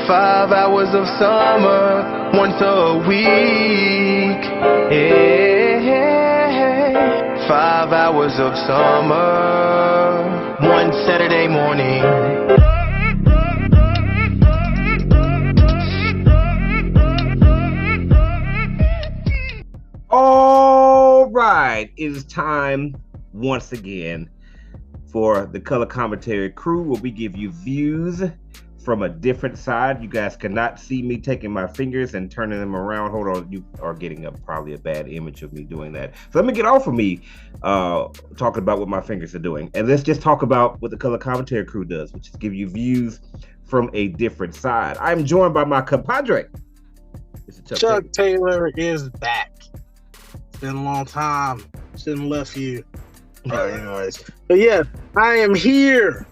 5 hours of summer once a week. Hey, 5 hours of summer one Saturday morning. All right, it is time once again for the color commentary crew, where we give you views from a different side. You guys cannot see me taking my fingers and turning them around. Hold on, you are getting probably a bad image of me doing that. So let me get off of me talking about what my fingers are doing, and let's just talk about what the color commentary crew does, which is give you views from a different side. I'm joined by my compadre, Mr. Chuck Taylor is back. It's been a long time. Shouldn't have left you. Anyways, but yeah, I am here.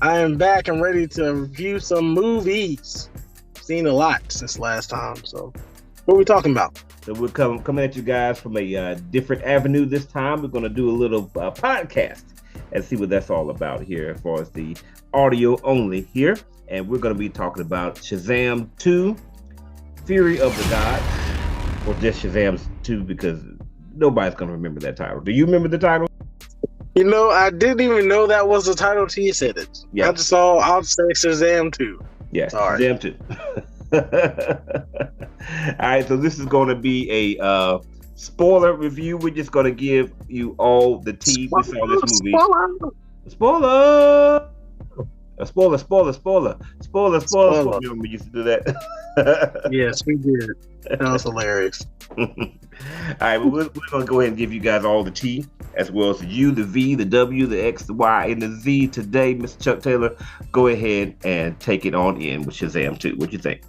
I am back and ready to review some movies. Seen a lot since last time. So, what are we talking about? So we're coming at you guys from a different avenue this time. We're going to do a little podcast and see what that's all about here, as far as the audio only here. And we're going to be talking about Shazam 2, Fury of the Gods, or just Shazam 2, because nobody's going to remember that title. Do you remember the title? You know, I didn't even know that was the title till you said it. Yeah. I'll say Shazam 2. Yeah, sorry. Shazam 2. All right, so this is going to be a spoiler review. We're just going to give you all the tea. We saw this movie. Spoiler! Spoiler. Remember we used to do that? Yes, we did. That was hilarious. All right, well, we're going to go ahead and give you guys all the tea, as well as the U, the V, the W, the X, the Y, and the Z today. Mr. Chuck Taylor, go ahead and take it on in with Shazam 2. What you think?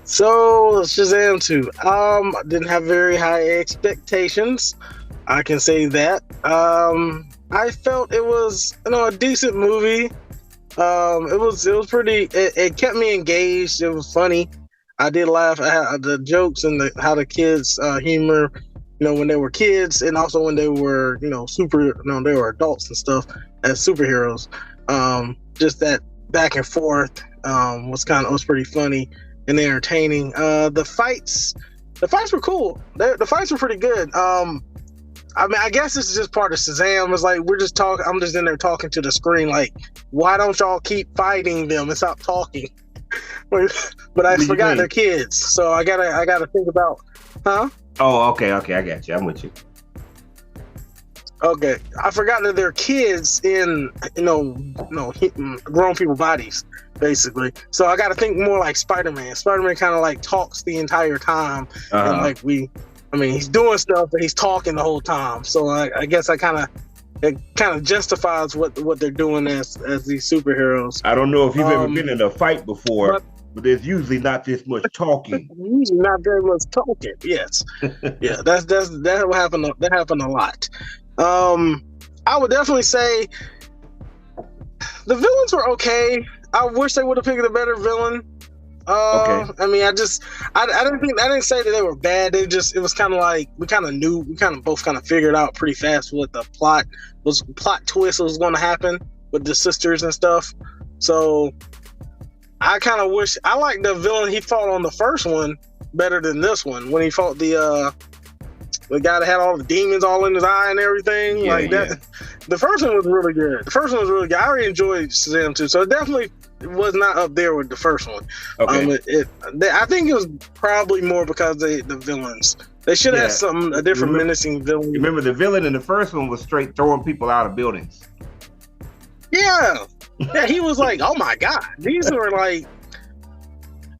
So, Shazam 2. Didn't have very high expectations. I can say that. I felt it was, a decent movie. It was pretty. It kept me engaged. It was funny. I did laugh at the jokes and how the kids humor, when they were kids, and also when they were, they were adults and stuff as superheroes. Just that back and forth was pretty funny and entertaining. The fights were cool. The fights were pretty good. I mean, I guess this is just part of Shazam. It's like we're just talking. I'm just in there talking to the screen, like, why don't y'all keep fighting them and stop talking? But I forgot they're kids, so I gotta think about, huh? Oh, okay, I got you. I'm with you. Okay, I forgot that they're kids in grown people bodies, basically. So I got to think more like Spider-Man. Spider-Man kind of like talks the entire time, and he's doing stuff, but he's talking the whole time. So I guess it kind of justifies what they're doing as these superheroes. I don't know if you've ever been in a fight before, but there's usually not this much talking. Usually not very much talking. Yes, yeah, that will happen. That happened a lot. I would definitely say the villains were okay. I wish they would have picked a better villain. Okay. I mean, I didn't say that they were bad. It was kind of like we kind of both figured out pretty fast what the plot twist was going to happen with the sisters and stuff. So I kind of wish I liked the villain he fought on the first one better than this one, when he fought the guy that had all the demons all in his eye and everything. That. The first one was really good. I already enjoyed Shazam 2, so it definitely was not up there with the first one. Okay. I think it was probably more because the villains. They should have had a different menacing villain. Remember, the villain in the first one was straight throwing people out of buildings. Yeah, he was like, "Oh my God, these were like,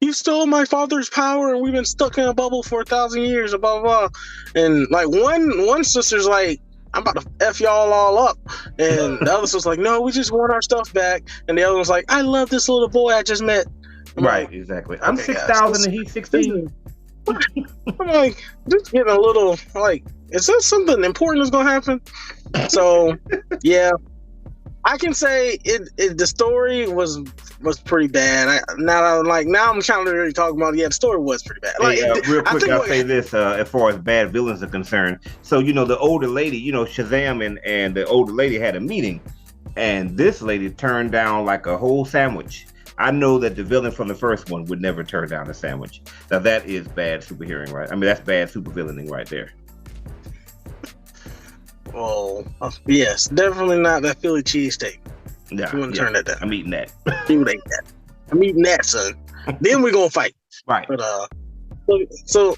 you stole my father's power, and we've been stuck in a bubble for 1,000 years." Blah blah blah. And like one sister's like, "I'm about to F y'all all up," and the other sister's like, "No, we just want our stuff back." And the other one's like, "I love this little boy I just met." Exactly. I'm 6,000 and he's 16. I'm like, just getting a little like, is this something important that's gonna happen? So yeah, I can say the story was pretty bad. Now I'm kind of really talking about, the story was pretty bad. Real quick, I'll say this as far as bad villains are concerned. So, the older lady, Shazam and the older lady had a meeting, and this lady turned down like a whole sandwich. I know that the villain from the first one would never turn down a sandwich. Now that is bad superheroing, right? I mean, that's bad supervillaining right there. Well, yes, definitely not that Philly cheesesteak. Yeah, You wouldn't turn that down. I'm eating that. You would eat that. I'm eating that, son. Then we're gonna fight. Right. But so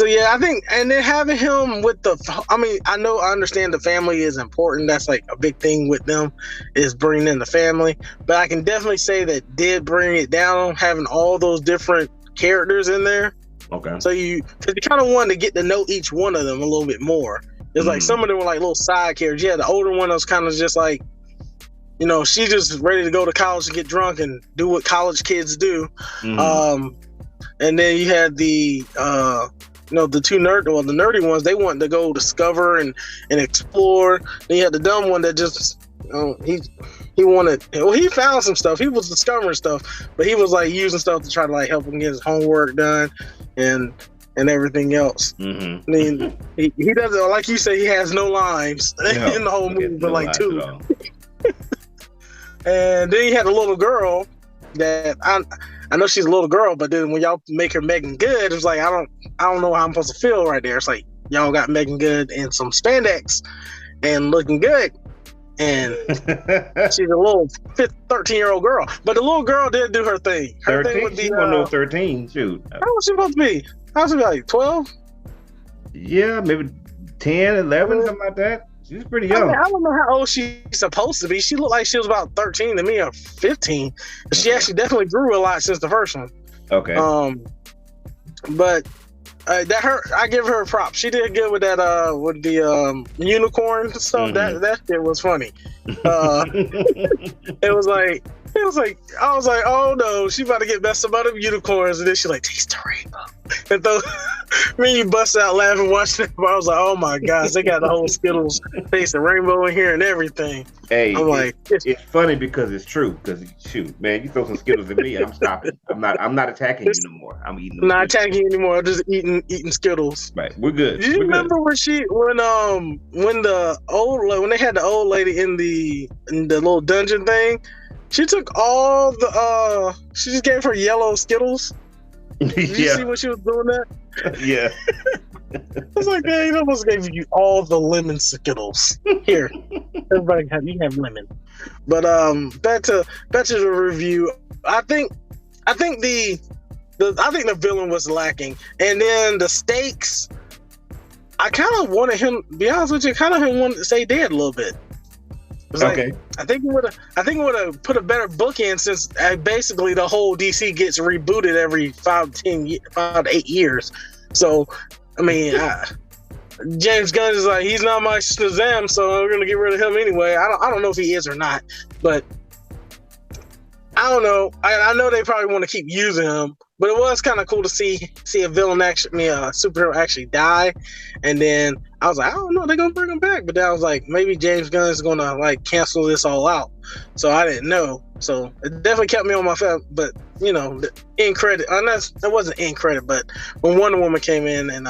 yeah, I think, and then having him with I understand the family is important. That's like a big thing with them, is bringing in the family. But I can definitely say that did bring it down, having all those different characters in there. Okay. So you kind of wanted to get to know each one of them a little bit more. It's like some of them were like little side characters. Yeah, the older one was kind of just like, she's just ready to go to college and get drunk and do what college kids do. And then you had the the two the nerdy ones, they wanted to go discover and explore. Then you had the dumb one that just, he found some stuff. He was discovering stuff, but he was like using stuff to try to like help him get his homework done and everything else. I mean, he doesn't, like you say, he has no lines in the whole movie, but like two. And then you had a little girl that I know she's a little girl, but then when y'all make her Megan Good, it's like I don't know how I'm supposed to feel right there. It's like y'all got Megan Good in some spandex and looking good, and she's a little 13-year-old girl. But the little girl did do her thing. Her 13? thing would be She wasn't no 13. Shoot. How was she supposed to be? How was she, like 12? Yeah, maybe 10, 11, something like that. She's pretty young. I don't know how old she's supposed to be. She looked like she was about 13 to me, or 15. She actually definitely grew a lot since the first one. Okay. But I give her a prop. She did good with that with the unicorn stuff. That shit was funny. It was like I was like, oh no, she about to get messed up by them unicorns, and then she like, taste the rainbow. And so me and you bust out laughing watching it. I was like, oh my gosh, they got the whole Skittles taste the rainbow in here and everything. Hey, I'm like, it's funny because it's true. Because shoot, man, you throw some Skittles at me, I'm stopping. I'm not attacking you no more. I'm eating. I'm not attacking you anymore. I'm just eating Skittles. Right, we're good. Do you remember when they had the old lady in the little dungeon thing? She took all the she just gave her yellow Skittles. Did you see when she was doing that? Yeah. I was like, man, you almost gave you all the lemon Skittles. Here, everybody have lemon. But back to the review. I think the villain was lacking, and then the stakes. I kind of wanted him. Be honest with you, wanted to stay dead a little bit. Okay. Like, I think it would have put a better book in, since basically the whole DC gets rebooted every 5 to 8 years. So, I mean, James Gunn is like, he's not my Shazam, so we're gonna get rid of him anyway. I don't know if he is or not, but I don't know. I know they probably want to keep using him, but it was kind of cool to see a villain a superhero actually die. And then I was like, I don't know, they're gonna bring him back. But then I was like, maybe James Gunn is gonna like cancel this all out. So I didn't know. So it definitely kept me on my feet. But the end credit, that wasn't end credit, but when Wonder Woman came in and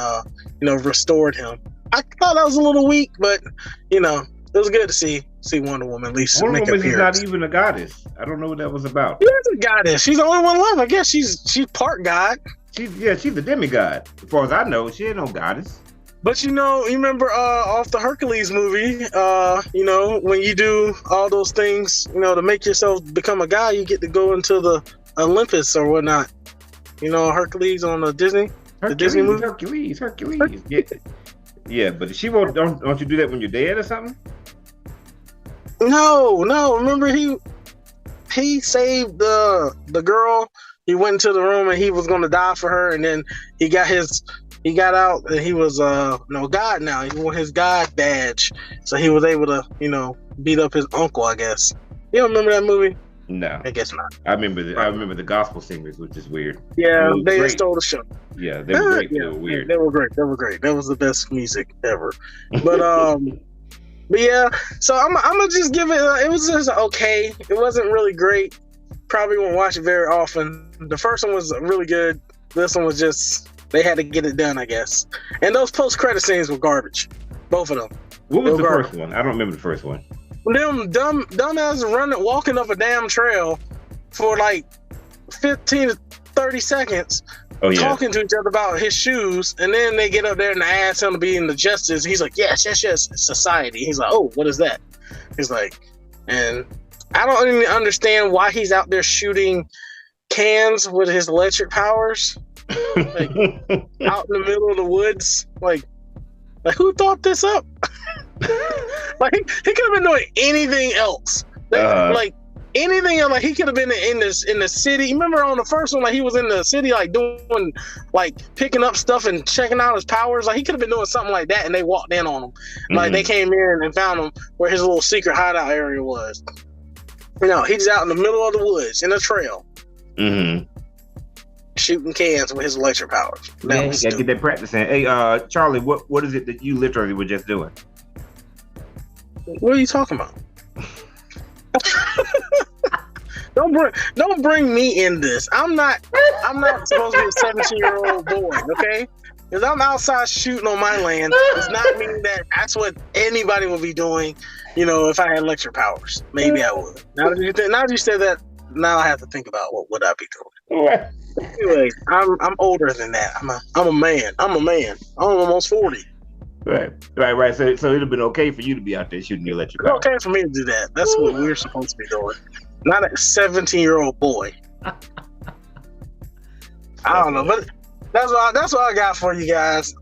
restored him, I thought that was a little weak, but it was good to see Wonder Woman at least Wonder make an Woman is appearance. not even a goddess. I don't know what that was about. She is a goddess. She's the only one left. I guess she's part god. She's a demigod. As far as I know, she ain't no goddess. But you remember off the Hercules movie, when you do all those things, to make yourself become a god, you get to go into the Olympus or whatnot. Hercules on the Disney movie. Hercules. Yeah, but she won't. Don't you do that when you're dead or something? No. Remember he saved the girl. He went into the room and he was going to die for her, and then he got out and he was God now. He won his God badge, so he was able to beat up his uncle, I guess. You don't remember that movie? No, I guess not. I remember the Gospel Singers, which is weird. Yeah, they stole the show. Yeah, they were great. Yeah, they were weird. They were great. That was the best music ever. But but yeah, so I'm gonna just give it. It was just okay. It wasn't really great. Probably won't watch it very often. The first one was really good. This one was just, they had to get it done, I guess. And those post-credit scenes were garbage. Both of them. What was the first one? I don't remember the first one. Them dumbass walking up a damn trail for like 15 to 30 seconds talking to each other about his shoes, and then they get up there and they ask him to be in the justice. He's like, yes, society. He's like, oh, what is that? He's like, and I don't even understand why he's out there shooting cans with his electric powers, like out in the middle of the woods. Like who thought this up? Like he could have been doing anything else. Like anything else. Like he could have been in the city. You remember on the first one, like he was in the city, like doing, like picking up stuff and checking out his powers. Like he could have been doing something like that, and they walked in on him. Like they came in and found him where his little secret hideout area was. No, he's out in the middle of the woods in a trail, shooting cans with his electric powers. Yeah, you gotta get that practice in. Hey, Charlie, what is it that you literally were just doing? What are you talking about? Don't bring me in this. I'm not supposed to be a 17-year-old boy, okay? Because I'm outside shooting on my land does not mean that that's what anybody would be doing. You know, if I had electric powers, maybe I would. Now that you said that, now I have to think about what would I be doing. Anyway, I'm older than that. I'm a man. I'm almost 40. Right. So it'd have been okay for you to be out there shooting your electric powers. It's okay for me to do that. That's what we're supposed to be doing. Not a 17-year-old boy. I don't know, but that's what I got for you guys.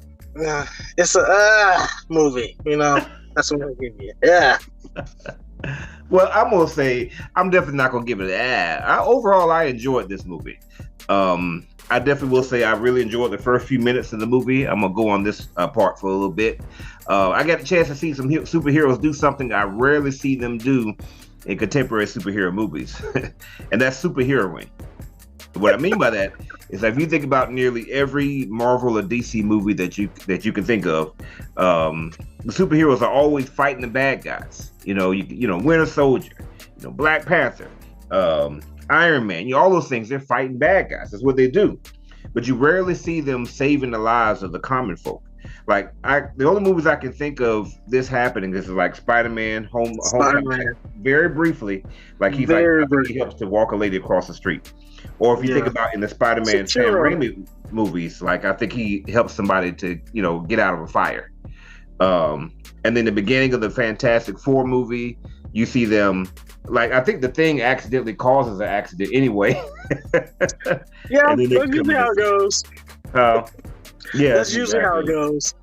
It's a movie, you know. That's what I'm gonna give you. Yeah. Well, I'm gonna say I'm definitely not gonna give it an overall, I enjoyed this movie. I definitely will say I really enjoyed the first few minutes of the movie. I'm gonna go on this part for a little bit. I got a chance to see some superheroes do something I rarely see them do in contemporary superhero movies, and that's superheroing. What I mean by that is that if you think about nearly every Marvel or DC movie that you can think of, the superheroes are always fighting the bad guys. You know, Winter Soldier, Black Panther, Iron Man, all those things. They're fighting bad guys. That's what they do. But you rarely see them saving the lives of the common folk. Like the only movies I can think of this happening is like Spider-Man, Homecoming, very briefly. Like he helps to walk a lady across the street. Or if you think about in the Spider-Man Sam Raimi movies, like I think he helps somebody to, get out of a fire. And then the beginning of the Fantastic Four movie, you see them, like I think the Thing accidentally causes an accident anyway. Yeah, that's usually how it goes. Yeah, that's usually how it goes.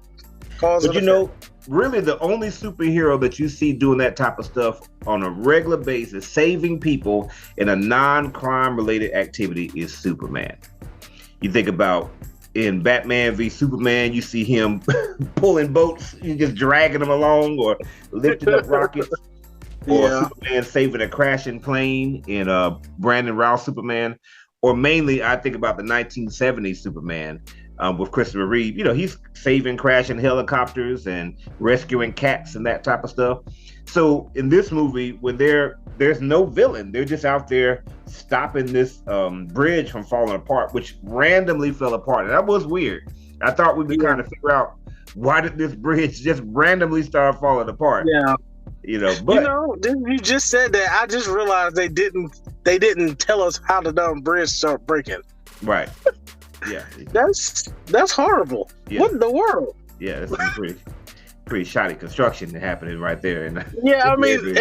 But really the only superhero that you see doing that type of stuff on a regular basis, saving people in a non-crime related activity, is Superman. You think about in Batman v Superman, you see him pulling boats, you just dragging them along or lifting up rockets. Or Superman saving a crashing plane in Brandon Routh Superman. Or mainly I think about the 1970s Superman with Christopher Reeve. He's saving crashing helicopters and rescuing cats and that type of stuff. So in this movie, when there's no villain, they're just out there stopping this bridge from falling apart, which randomly fell apart. And that was weird. I thought we'd be trying to figure out, why did this bridge just randomly start falling apart? Yeah. But you just said that. I just realized they didn't tell us how the damn bridge started breaking. Right. Yeah. That's horrible. Yeah. What in the world? Yeah, that's pretty shoddy construction happening right there. And I mean,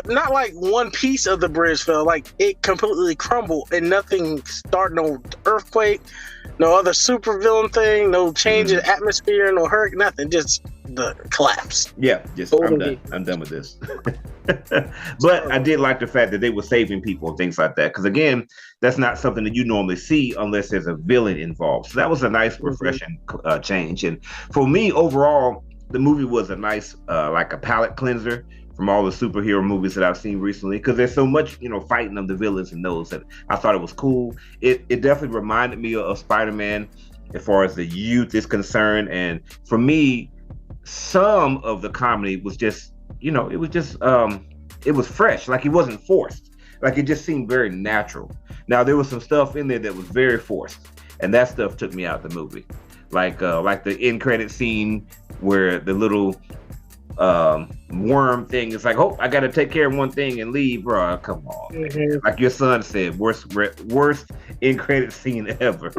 not like one piece of the bridge fell, like it completely crumbled and nothing started, no earthquake, no other super villain thing, no change in atmosphere, no hurricane, nothing, just the collapse. Yeah, I'm done with this. But I did like the fact that they were saving people and things like that, because again, that's not something that you normally see unless there's a villain involved. So that was a nice, refreshing change. And for me, overall, the movie was a nice, like a palate cleanser from all the superhero movies that I've seen recently, because there's so much, fighting of the villains in those that I thought it was cool. It definitely reminded me of Spider-Man as far as the youth is concerned. And for me, some of the comedy was just, it was fresh, like it wasn't forced. Like it just seemed very natural. Now there was some stuff in there that was very forced, and that stuff took me out of the movie. Like the end credit scene where the little worm thing. It's like, oh, I got to take care of one thing and leave, bro. Come on, man. Like your son said, worst end credit scene ever.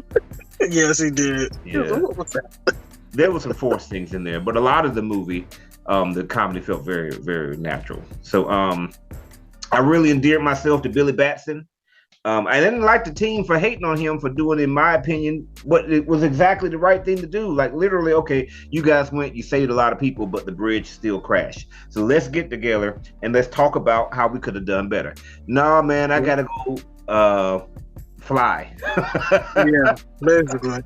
Yes, he did. Yeah. What was that? There was some forced things in there, but a lot of the movie, the comedy felt very, very natural. So I really endeared myself to Billy Batson. I didn't like the team for hating on him for doing, in my opinion, what it was exactly the right thing to do. Like literally, okay, you guys went, you saved a lot of people, but the bridge still crashed. So let's get together and let's talk about how we could have done better. Nah, man, I gotta go fly. Yeah, basically.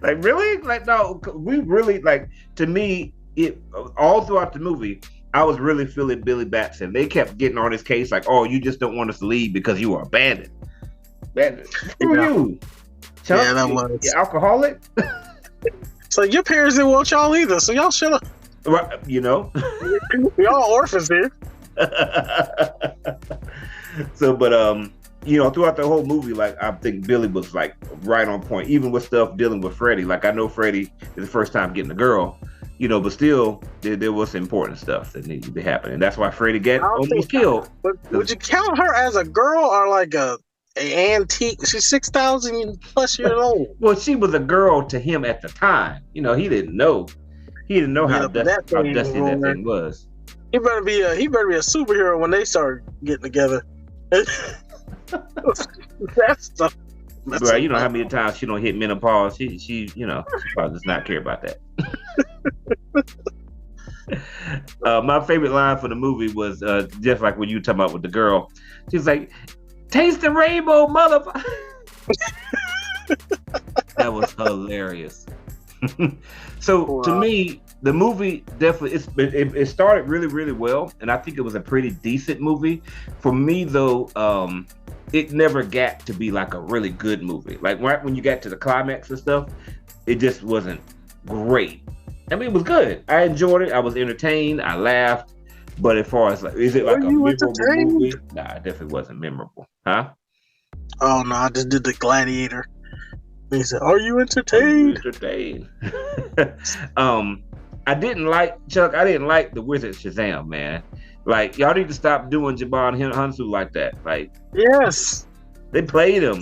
Like really? Like no, we really like. To me, it all throughout the movie, I was really feeling Billy Batson. They kept getting on his case, like, "Oh, you just don't want us to leave because you were abandoned." Who you? Chuck, yeah, that was. You alcoholic. So your parents didn't want y'all either, so y'all shut up. Right, you know. Y'all orphans here. So, but you know, throughout the whole movie, like I think Billy was like right on point, even with stuff dealing with Freddie. Like I know Freddie is the first time getting a girl, you know, but still there was important stuff that needed to be happening. That's why Freddie got almost killed. Would you count her as a girl or like a antique? She's 6,000 plus years old. Well, she was a girl to him at the time. You know, he didn't know how dusty that thing was. He better be a superhero when they start getting together. That's right. You know how many times she don't hit menopause. She you know, she probably does not care about that. My favorite line for the movie was just like when you were talking about with the girl. She's like, "Taste the rainbow, motherfucker." That was hilarious. So to me, the movie definitely it started really, really well, and I think it was a pretty decent movie. For me though, it never got to be like a really good movie. Like right when you got to the climax and stuff, it just wasn't great. I mean, it was good. I enjoyed it. I was entertained. I laughed. But as far as like, is it like a memorable movie? Nah, it definitely wasn't memorable. Huh? Oh no, I just did the Gladiator. He said, "Are you entertained?" I didn't like the Wizard Shazam, man. Like y'all need to stop doing Jabon Hunsu like that. Like yes, they played him.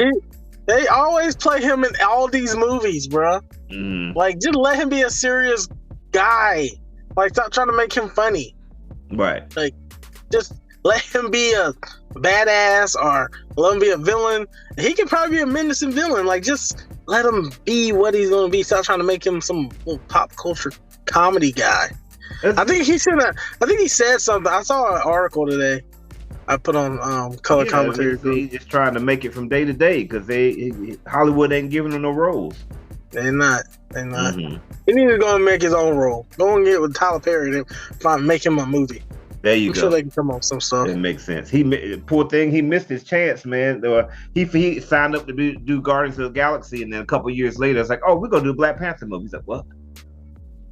They always play him in all these movies, bro. Like just let him be a serious guy. Like stop trying to make him funny. Right. Like just let him be a badass or let him be a villain. He can probably be a menacing villain. Like just let him be what he's gonna be. Stop trying to make him some little pop culture comedy guy. I think he said something. I saw an article today. I put on color commentary. He's just trying to make it from day to day because Hollywood ain't giving him no roles. They're not. Mm-hmm. He needs to go and make his own role. Go and get with Tyler Perry and make him a movie. There you go. I'm sure they can come up with some stuff. It makes sense. Poor thing, he missed his chance, man. He signed up to do Guardians of the Galaxy, and then a couple years later, it's like, oh, we're gonna do a Black Panther movie. He's like, what?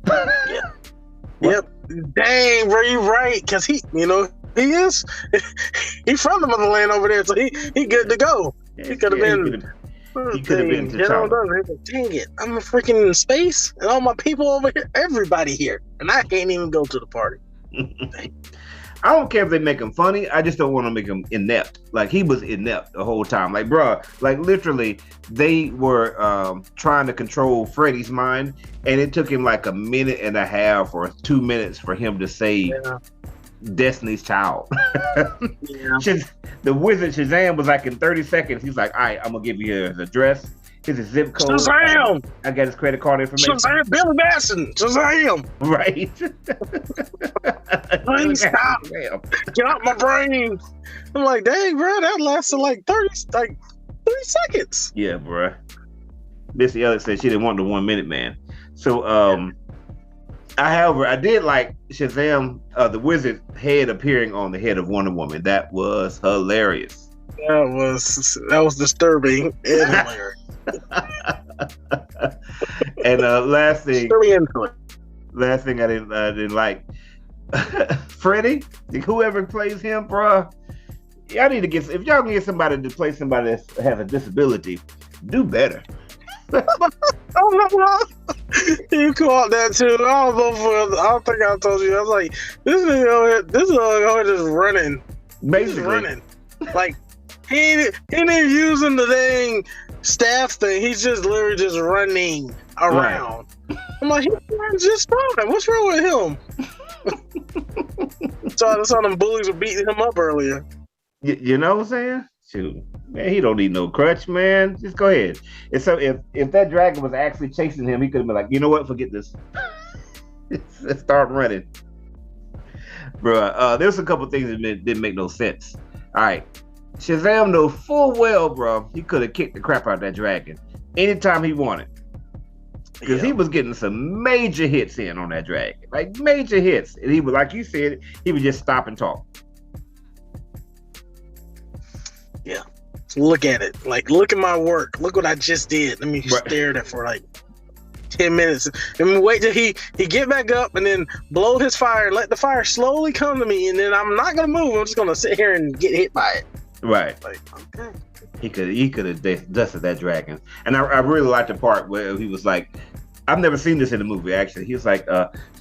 Yeah. Yep. Dang, bro, you right? Because he is. He's from the motherland over there, so he good to go. He could have been. He could have been T'Challa. Dang it! I'm freaking in space, and all my people over here, everybody here, and I can't even go to the party. I don't care if they make him funny. I just don't want to make him inept. Like he was inept the whole time. Like, bruh, like literally, they were trying to control Freddy's mind, and it took him like a minute and a half or 2 minutes for him to save Destiny's Child. The Wizard Shazam was like in 30 seconds. He's like, all right, I'm gonna give you his address. Here's his zip code. Shazam! I got his credit card information. Shazam! Billy Batson! Shazam! Right. Please stop! Get out my brain! I'm like, dang, bro, that lasted like 30 seconds. Yeah, bro. Missy Elliott said she didn't want the 1 minute man. So, however, I did like Shazam, the wizard head appearing on the head of Wonder Woman. That was hilarious. That was disturbing and hilarious. And last thing I didn't like Freddy, whoever plays him, bro. Y'all need to if y'all can get somebody to play somebody that has a disability, do better. Oh no, you caught that too. I don't know I don't think I told you. I was like, this is just running. Basically, He's running. Like he ain't even using the dang staff thing. He's just literally just running around. Right. I'm like, he runs just fine. What's wrong with him? So I saw them bullies were beating him up earlier. You know what I'm saying? Shoot, man, he don't need no crutch, man. Just go ahead. And so if that dragon was actually chasing him, he could have been like, you know what? Forget this. Let's start running, bro. There's a couple things that didn't make no sense. All right, Shazam knew full well, bro, he could have kicked the crap out of that dragon anytime he wanted, because he was getting some major hits in on that dragon, like major hits, and he was, like you said, he would just stop and talk. Yeah. Look at it. Like, look at my work. Look what I just did. Let me stare at it for like 10 minutes. And wait till he get back up and then blow his fire. Let the fire slowly come to me. And then I'm not going to move. I'm just going to sit here and get hit by it. Right. Like, okay. He could have dusted that dragon. And I really liked the part where he was like, I've never seen this in the movie, actually. He was like,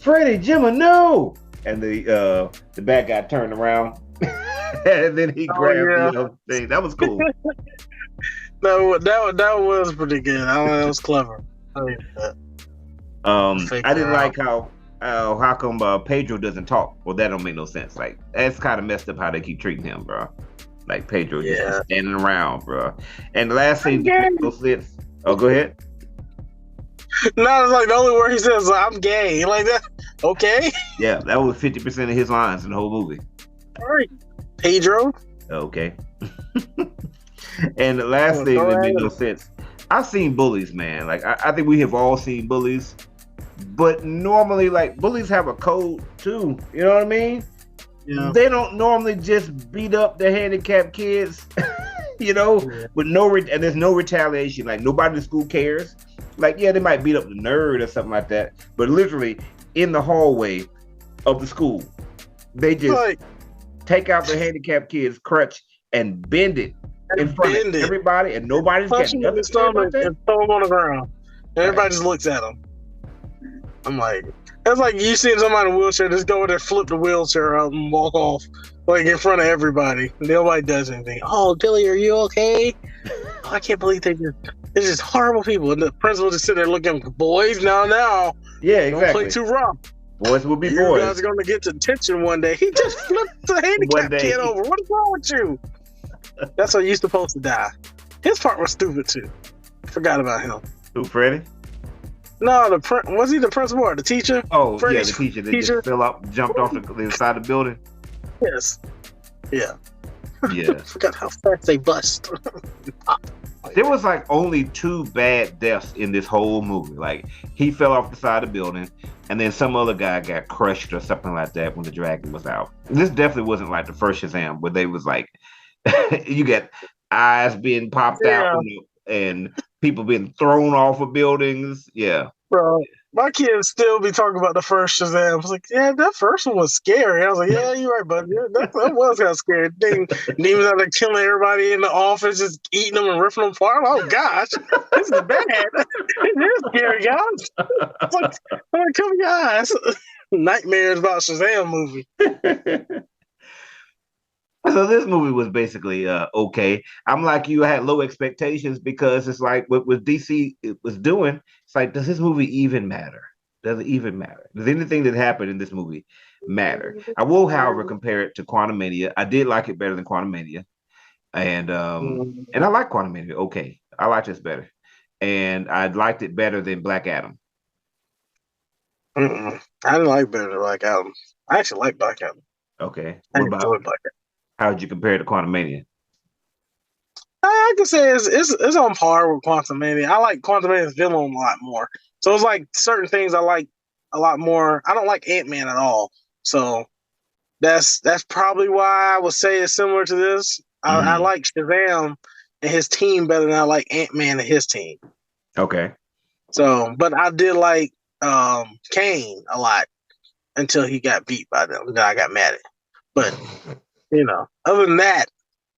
Freddy, Gemma, no! And the bad guy turned around. And then he grabbed the thing. That was cool. No, that was pretty good. That was clever. I didn't like how come Pedro doesn't talk. Well, that don't make no sense. Like, that's kind of messed up how they keep treating him, bro. Like, Pedro just standing around, bro. And the last thing, oh, go ahead. No, it's like the only word he says, "I'm gay." Like that. Okay. Yeah, that was 50% of his lines in the whole movie. All right. Pedro. Okay. And the last thing that made no sense. I've seen bullies, man. Like I think we have all seen bullies, but normally, like, bullies have a code too. You know what I mean? Yeah. They don't normally just beat up the handicapped kids, you know, with and there's no retaliation. Like, nobody in the school cares. Like, yeah, they might beat up the nerd or something like that, but literally in the hallway of the school, they just take out the handicapped kid's crutch and bend it in front of everybody, and nobody's getting nothing to say about that. And throw him on the ground. And everybody just looks at him. I'm like, that's like you seeing somebody in a wheelchair, just go over there, flip the wheelchair out and walk off, like, in front of everybody. Nobody does anything. Oh, Billy, are you okay? Oh, I can't believe they're just horrible people. And the principal just sitting there looking at them, boys, now. Yeah, exactly. Don't play too rough. Boys will be boys. You guys are going to get detention one day. He just flipped the handicapped kid over. What is wrong with you? That's how you're supposed to die. His part was stupid, too. Forgot about him. Who, Freddy? No, was he the principal or the teacher? Oh, Freddy's the teacher. They just fell up, jumped off the side of the building. Yes. Yeah. Yeah. Forgot how fast they bust. There was like only 2 bad deaths in this whole movie. Like, he fell off the side of the building, and then some other guy got crushed or something like that when the dragon was out. This definitely wasn't like the first Shazam, where they was like, you get eyes being popped out and people being thrown off of buildings. Yeah. Bro, my kids still be talking about the first Shazam. I was like, yeah, that first one was scary. I was like, yeah, you're right, bud. Yeah, that was kind of scary. Demons out there killing everybody in the office, just eating them and ripping them apart. Oh, gosh, this is bad. This is scary, guys. It's like, come on, guys. Nightmares about Shazam movie. So this movie was basically okay. I'm like you, I had low expectations because it's like what DC was doing. It's like, does this movie even matter? Does it even matter? Does anything that happened in this movie matter? I will, however, compare it to Quantumania. I did like it better than Quantumania, and I like Quantumania. Okay, I like this better, and I liked it better than Black Adam. I didn't like better than Black Adam. I actually like Black Adam. Okay, what about Black Adam? How would you compare it to Quantumania? I can say it's on par with Quantumania. I like Quantumania's villain a lot more. So it's like certain things I like a lot more. I don't like Ant-Man at all. So that's probably why I would say it's similar to this. I like Shazam and his team better than I like Ant-Man and his team. Okay. So, but I did like Kane a lot until he got beat by them. Then I got mad at him. But other than that,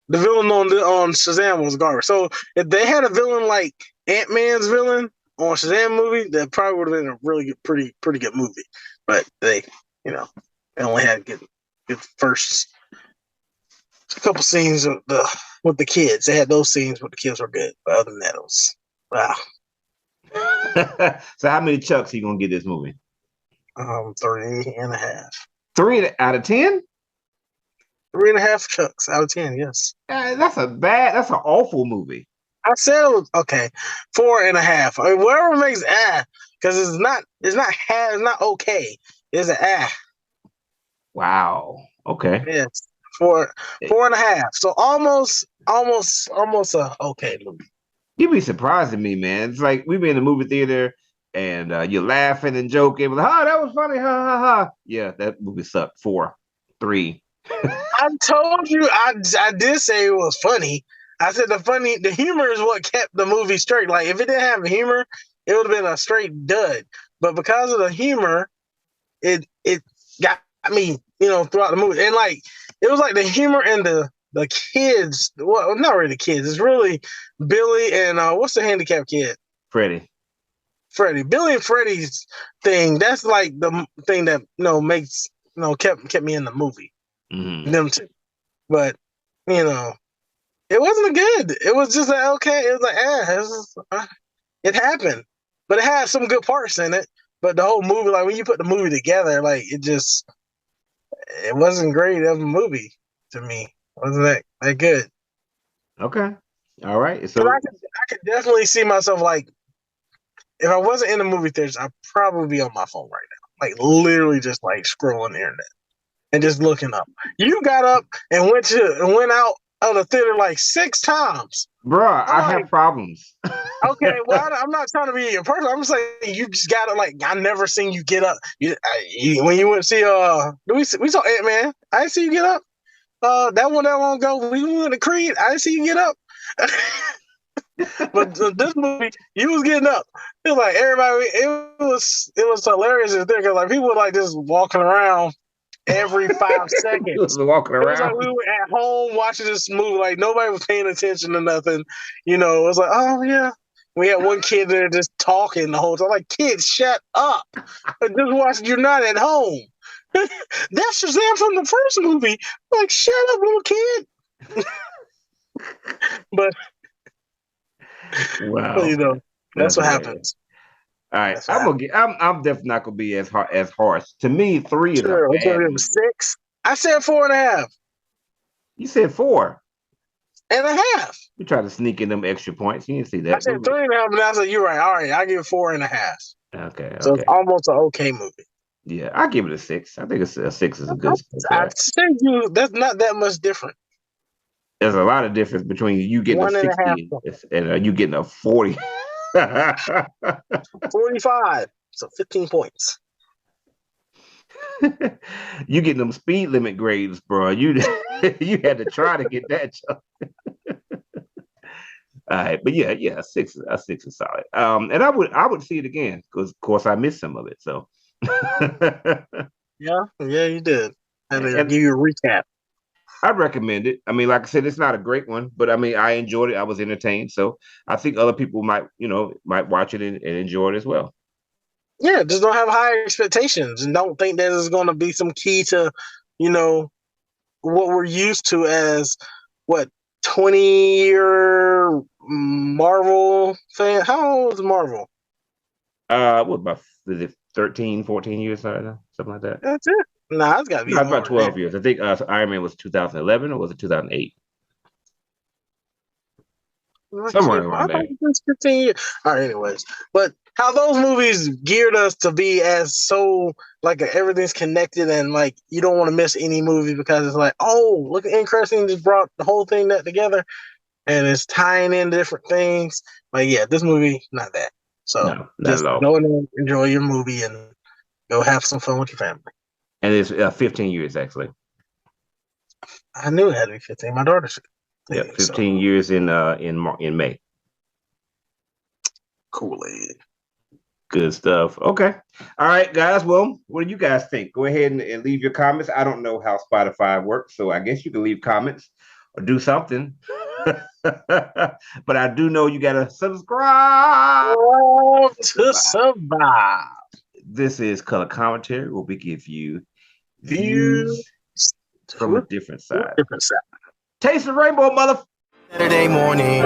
the villain on Shazam was garbage. So if they had a villain like Ant-Man's villain, on Shazam movie, that probably would have been a really good, pretty good movie. But they only had good first couple scenes with the kids. They had those scenes with the kids were good. But other than that, it was wow. So how many chucks are you gonna get this movie? 3.5. 3 out of 10? 3.5 chucks out of 10. Yes. That's an awful movie. I said it was okay. 4.5. I mean, whatever makes because it's not okay. It's an Wow. Okay. Yes. 4.5. So almost a okay movie. You'd be surprised at me, man. It's like we've been in the movie theater and you're laughing and joking. Like, oh, that was funny. Ha ha ha. Yeah, that movie sucked. 4, 3. I told you I did say it was funny. I said the humor is what kept the movie straight. Like if it didn't have humor, it would have been a straight dud. But because of the humor, it got me, throughout the movie. And like it was like the humor and the kids. Well, not really the kids. It's really Billy and what's the handicapped kid? Freddie. Billy and Freddie's thing. That's like the thing that makes kept me in the movie. Mm-hmm. Them two, but it wasn't good. It was just like okay. It was like it happened, but it had some good parts in it. But the whole movie, like when you put the movie together, like it wasn't great of a movie to me. It wasn't that good. Okay, all right. So I could definitely see myself like if I wasn't in the movie theaters, I'd probably be on my phone right now, like literally just like scrolling the internet. And just looking up. You got up and went out of the theater like 6 times. Bruh, I have problems. Okay, well, I'm not trying to be your person. I'm just saying you just got to like. I never seen you get up. When you went to see we saw Ant-Man. I didn't see you get up. That one that long ago we went to Creed. I didn't see you get up. But this movie, you was getting up. It was like everybody. It was hilarious in the theater because like people were like just walking around. Every 5 seconds, walking around. It was like we were at home watching this movie. Like nobody was paying attention to nothing. It was like, oh yeah. We had one kid there just talking the whole time. Like, kids, shut up! Just watch. You're not at home. That's Shazam from the first movie. Like, shut up, little kid. But wow, that's what happens. All right, I'm definitely not gonna be as harsh. To me, 3 is a bad movie. 6. I said 4.5. You said 4.5. You try to sneak in them extra points. You didn't see that. I said 3.5, and I said you're right. All right, I give it 4.5. Okay. So it's almost an okay movie. Yeah, I give it a 6. I think a 6 is a good. I said that's not that much different. There's a lot of difference between you getting a 60 and you getting a 40. 45, so 15 points. You getting them speed limit grades, bro. You had to try to get that job. All right, but yeah, a 6 is solid. And I would see it again because of course I missed some of it. So yeah, you did. I had to give you a recap. I'd recommend it. I mean, like I said, it's not a great one, but I mean, I enjoyed it. I was entertained. So I think other people might watch it and enjoy it as well. Yeah, just don't have high expectations and don't think that is going to be some key to, what we're used to as 20-year Marvel fan. How old is Marvel? What about 13, 14 years, something like that? That's it. Nah, it's got to be about 12 years. I think Iron Man was 2011 or was it 2008? Somewhere around there. 15 years. All right, anyways. But how those movies geared us to be as so like everything's connected and like you don't want to miss any movie because it's like, oh, look at Incredible just brought the whole thing together and it's tying in different things. But yeah, this movie, not that. So just go and enjoy your movie and go have some fun with your family. And it's 15 years, actually. I knew it had to be 15. My daughter should. Yeah, 15 years in May. Kool-Aid. Good stuff. Okay. All right, guys. Well, what do you guys think? Go ahead and leave your comments. I don't know how Spotify works, so I guess you can leave comments or do something. But I do know you gotta subscribe to survive. This is Color Commentary, where we give you Views from a different side. Different side. Taste the rainbow, mother. Saturday morning.